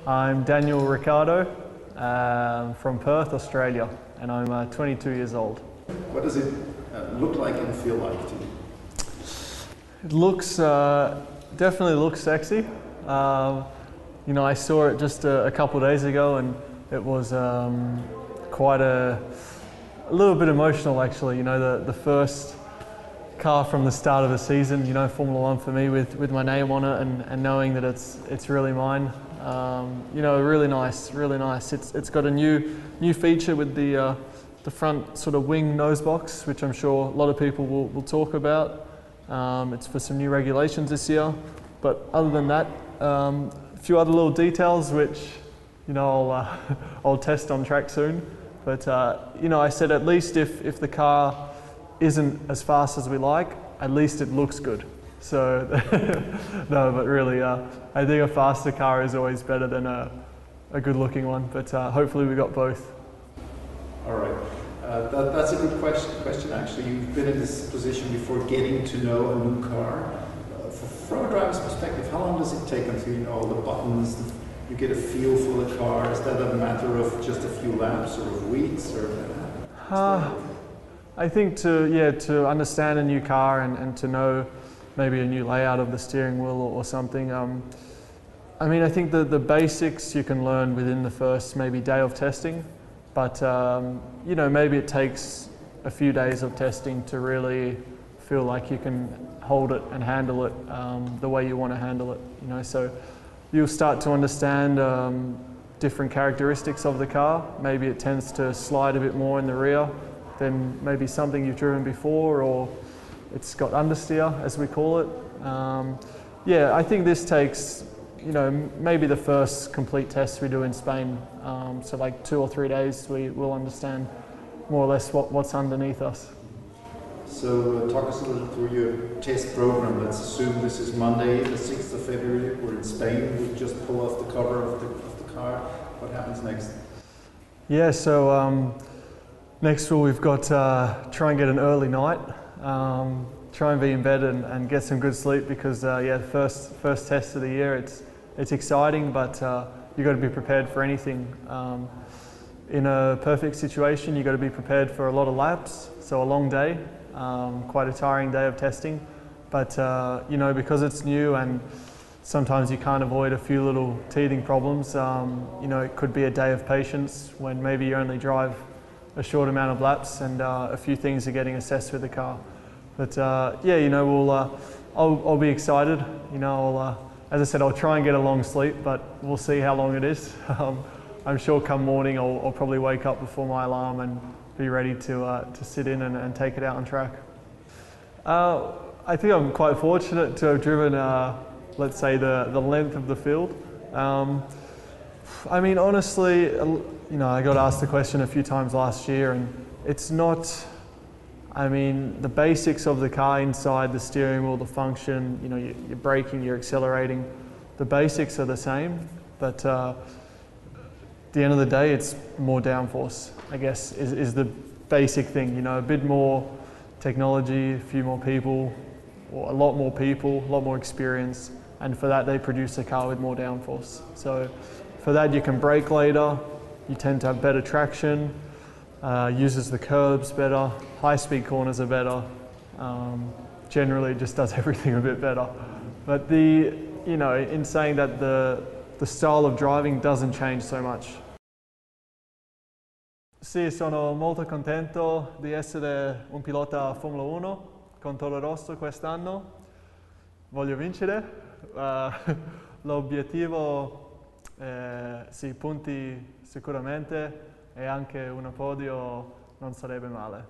I'm Daniel Ricciardo from Perth, Australia, and I'm 22 years old. What does it look like and feel like to you? It looks, definitely looks sexy. You know, I saw it just a couple of days ago and it was quite a little bit emotional actually. You know, the first car from the start of the season, you know, Formula One for me with my name on it and knowing that it's really mine. You know, really nice, really nice. It's got a new feature with the front sort of wing nose box, which I'm sure a lot of people will talk about. It's for some new regulations this year, but other than that, a few other little details which, you know, I'll test on track soon. But you know, I said at least if the car isn't as fast as we like, at least it looks good. So no, but really, I think a faster car is always better than a good looking one. But hopefully we got both. All right, that's a good question actually. You've been in this position before, getting to know a new car. From a driver's perspective, how long does it take until you know all the buttons, you get a feel for the car? Is that a matter of just a few laps or of weeks? Or I think to understand a new car and to know maybe a new layout of the steering wheel or something. I mean, I think the basics you can learn within the first maybe day of testing, but you know, maybe it takes a few days of testing to really feel like you can hold it and handle it the way you want to handle it. You know, so you'll start to understand different characteristics of the car. Maybe it tends to slide a bit more in the rear than maybe something you've driven before, or it's got understeer, as we call it. Yeah, I think this takes, you know, maybe the first complete test we do in Spain. So like 2 or 3 days, we will understand more or less what's underneath us. So talk us a little through your test program. Let's assume this is Monday, the 6th of February. We're in Spain. We just pull off the cover of the car. What happens next? Yeah, so next we've got try and get an early night. Try and be in bed and get some good sleep because yeah, the first test of the year, it's exciting, but you've got to be prepared for anything. In a perfect situation, you've got to be prepared for a lot of laps, so a long day, quite a tiring day of testing. But you know, because it's new and sometimes you can't avoid a few little teething problems, you know, it could be a day of patience when maybe you only drive a short amount of laps and a few things are getting assessed with the car. But yeah, you know, I'll be excited. You know, as I said, I'll try and get a long sleep, but we'll see how long it is. I'm sure come morning I'll probably wake up before my alarm and be ready to sit in and take it out on track. I think I'm quite fortunate to have driven, let's say, the length of the field. I mean, honestly, you know, I got asked the question a few times last year, and it's not, I mean, the basics of the car inside, the steering wheel, the function, you know, you're braking, you're accelerating, the basics are the same, but at the end of the day, it's more downforce, I guess, is the basic thing. You know, a bit more technology, a few more people, or a lot more experience, and for that they produce a car with more downforce. So for that you can brake later, you tend to have better traction, uses the curbs better, high-speed corners are better, generally just does everything a bit better. But you know, in saying that, the style of driving doesn't change so much. Sì, sono molto contento di essere un pilota Formula 1 con Toro Rosso quest'anno. Voglio vincere. L'obiettivo, sì, punti sicuramente, e anche un podio non sarebbe male.